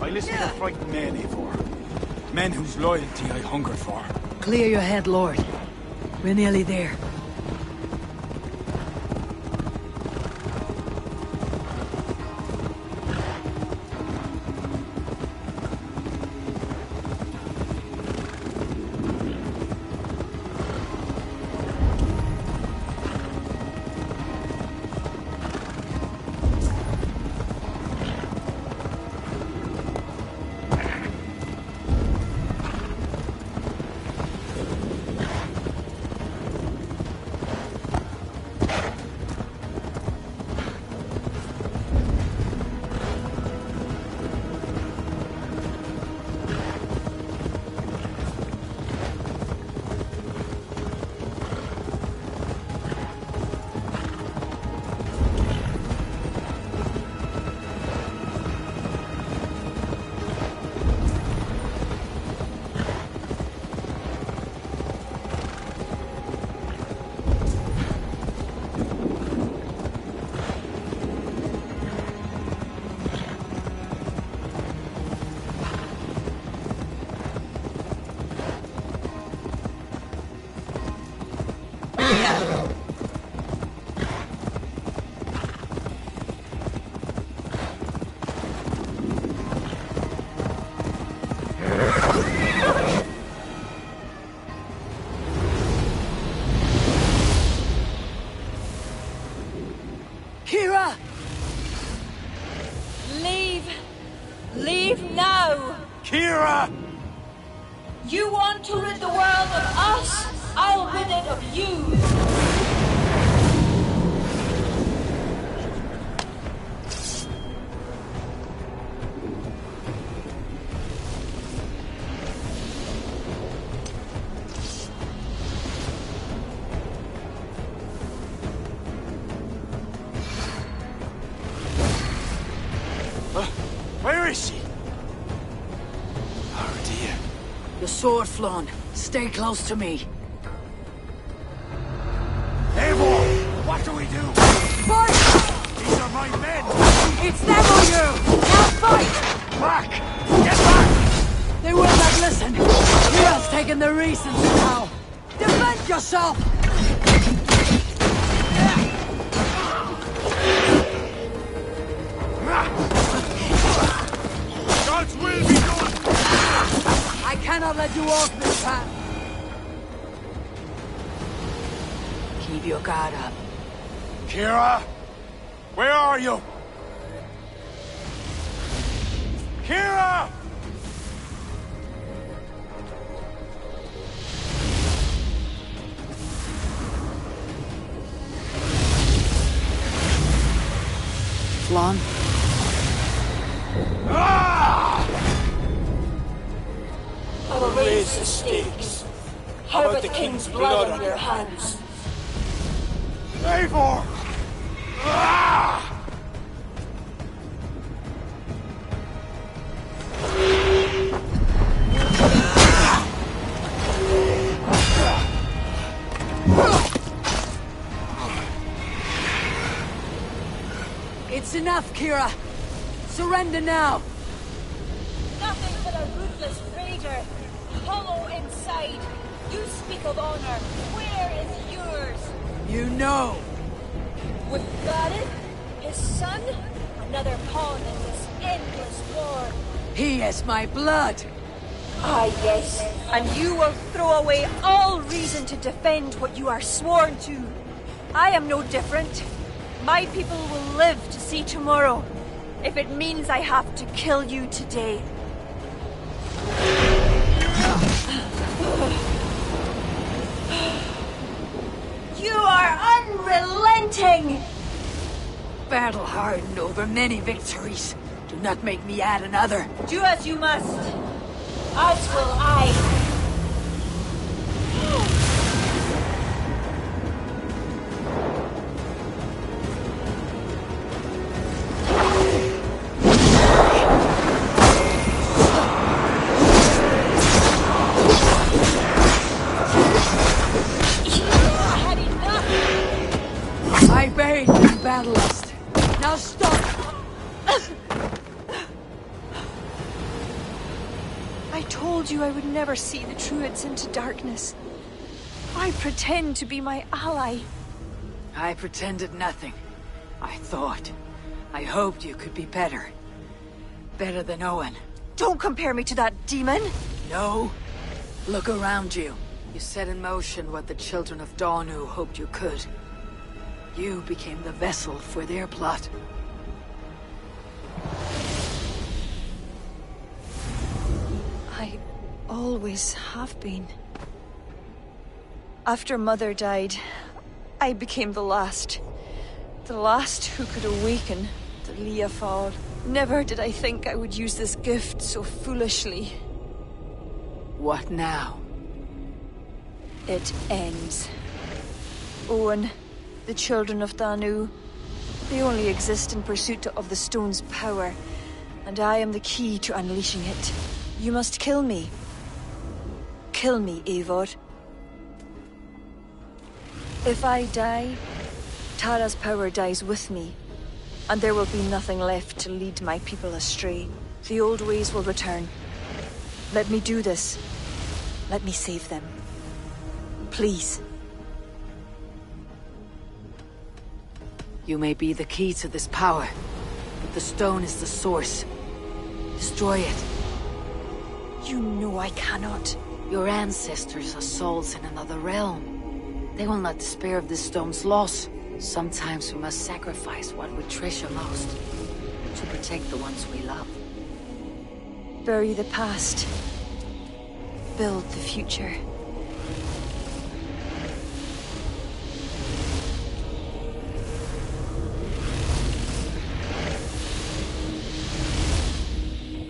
I listened to frightened men, Eivor. Men whose loyalty I hungered for. Clear your head, Lord. We're nearly there. now! Kira! You want to rid the world of us? I'll rid it of you! Where is she? Oh dear. The sword, Flann. Stay close to me. Eivor! What do we do? Fight! These are my men! It's them or you! Now fight! Back! Get back! They will not listen. Kira's taken the reasons now. Defend yourself! God's will be done! I cannot let you off this path. Keep your guard up. Kira! Where are you? Kira! Flann? I will raise the stakes. How about the king's blood on your hands? Eivor! It's enough, Kira. Surrender now. Nothing but a ruthless raider. Hollow inside. You speak of honor. Where is yours? You know. With Gareth, his son, another pawn in this endless war. He is my blood. Ah, yes. And you will throw away all reason to defend what you are sworn to. I am no different. My people will live to see tomorrow, if it means I have to kill you today. You are unrelenting! Battle-hardened over many victories. Do not make me add another. Do as you must. As will I. I bade you battle lust. Now stop! I told you I would never see the Druids into darkness. I pretend to be my ally. I pretended nothing. I thought. I hoped you could be better. Better than Owen. Don't compare me to that demon! No. Look around you. You set in motion what the children of Danu hoped you could. You became the vessel for their plot. I always have been. After Mother died, I became the last. The last who could awaken the Leafal. Never did I think I would use this gift so foolishly. What now? It ends. Owen, the children of Danu, they only exist in pursuit of the stone's power, and I am the key to unleashing it. You must kill me. Kill me, Eivor. If I die, Tara's power dies with me, and there will be nothing left to lead my people astray. The old ways will return. Let me do this. Let me save them. Please. You may be the key to this power, but the stone is the source. Destroy it. You know I cannot. Your ancestors are souls in another realm. They will not despair of this stone's loss. Sometimes we must sacrifice what we treasure most to protect the ones we love. Bury the past. Build the future.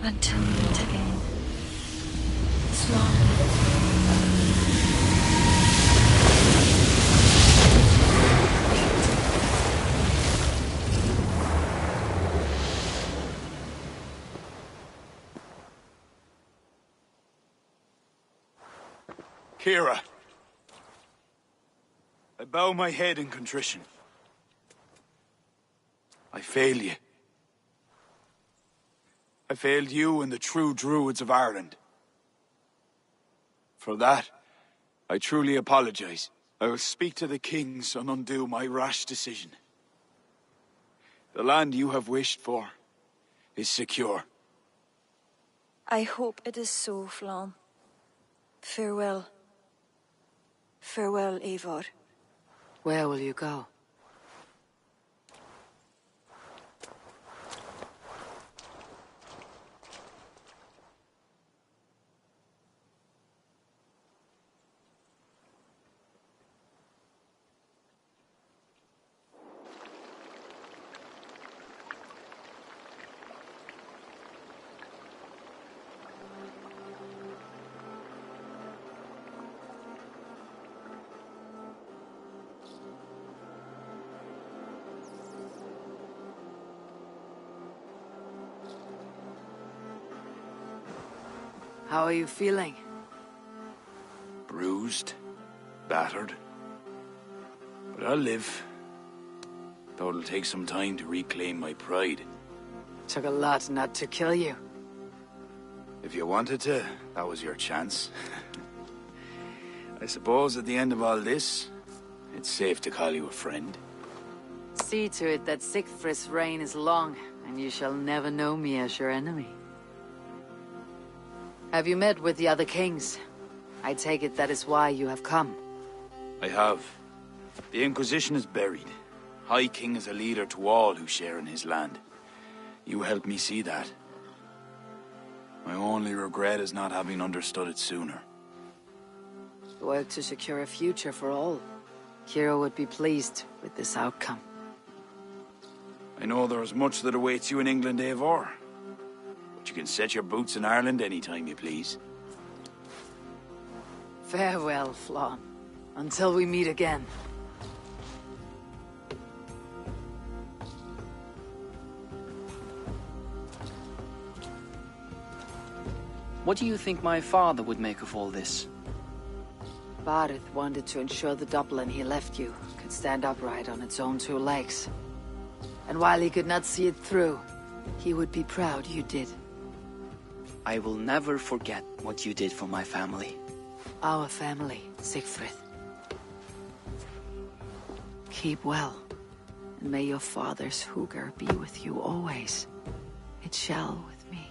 Until we meet again. Slaughter. Kira, I bow my head in contrition. I fail you. I failed you and the true Druids of Ireland. For that, I truly apologize. I will speak to the kings and undo my rash decision. The land you have wished for is secure. I hope it is so, Flann. Farewell. Farewell, Eivor. Where will you go? How are you feeling? Bruised, battered. But I'll live. Though it'll take some time to reclaim my pride. Took a lot not to kill you. If you wanted to, that was your chance. I suppose at the end of all this, it's safe to call you a friend. See to it that Sigfrid's reign is long, and you shall never know me as your enemy. Have you met with the other kings? I take it that is why you have come. I have. The Inquisition is buried. High King is a leader to all who share in his land. You helped me see that. My only regret is not having understood it sooner. Work to secure a future for all. Kira would be pleased with this outcome. I know there is much that awaits you in England, Eivor. But you can set your boots in Ireland anytime you please. Farewell, Flann. Until we meet again. What do you think my father would make of all this? Barith wanted to ensure the Dublin he left you could stand upright on its own two legs. And while he could not see it through, he would be proud you did. I will never forget what you did for my family. Our family, Sigfrid. Keep well, and may your father's Hugr be with you always. It shall with me.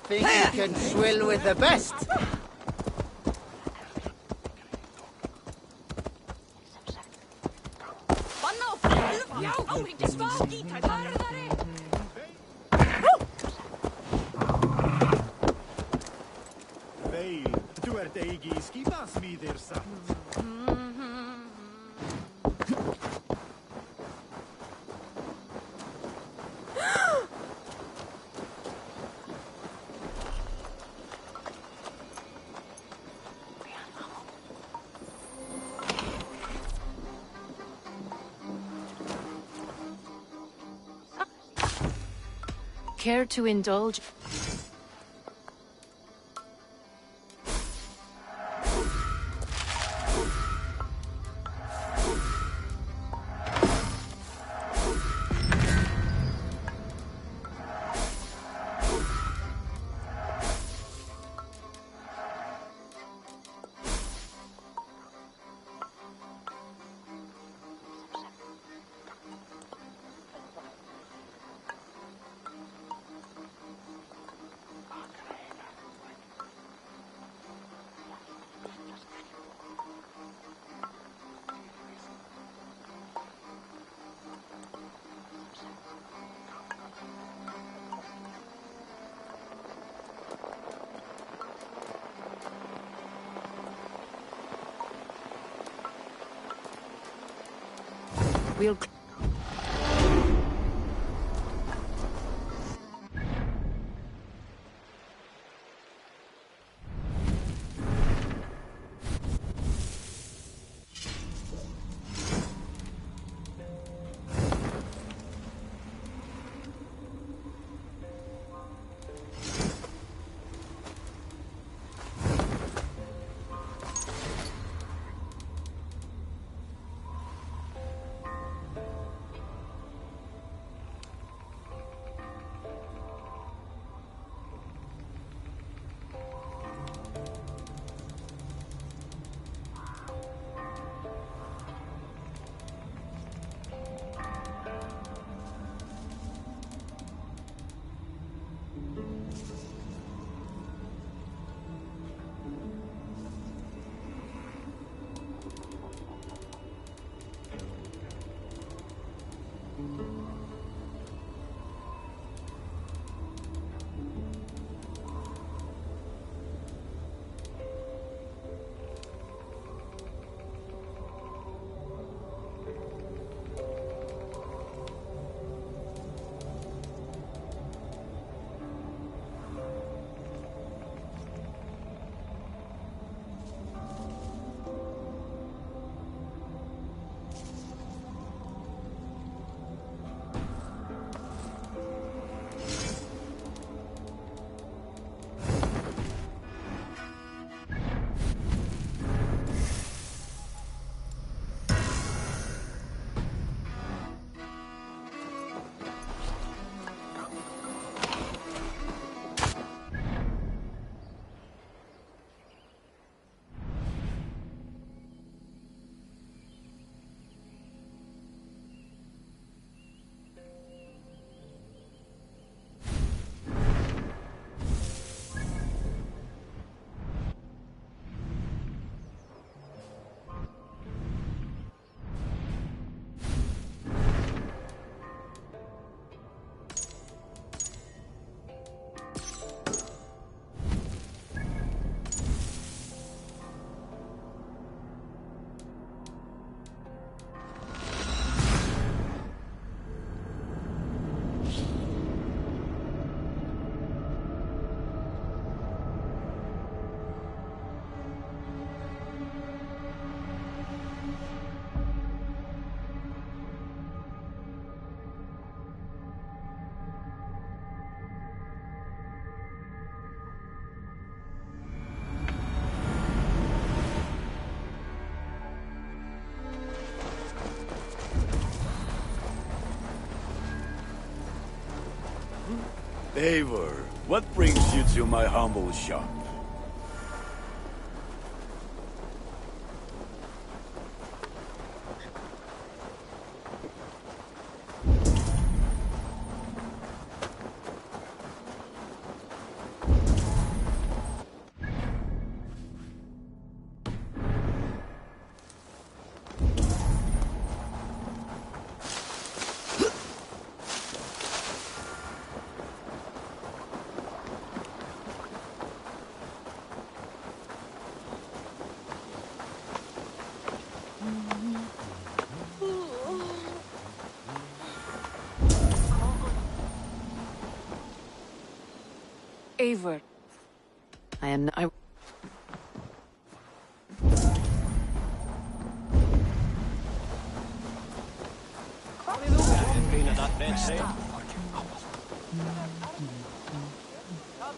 Think you can swill with the best? Care to indulge? We'll... Eivor, what brings you to my humble shop? favor. I am... Been at that bench, eh?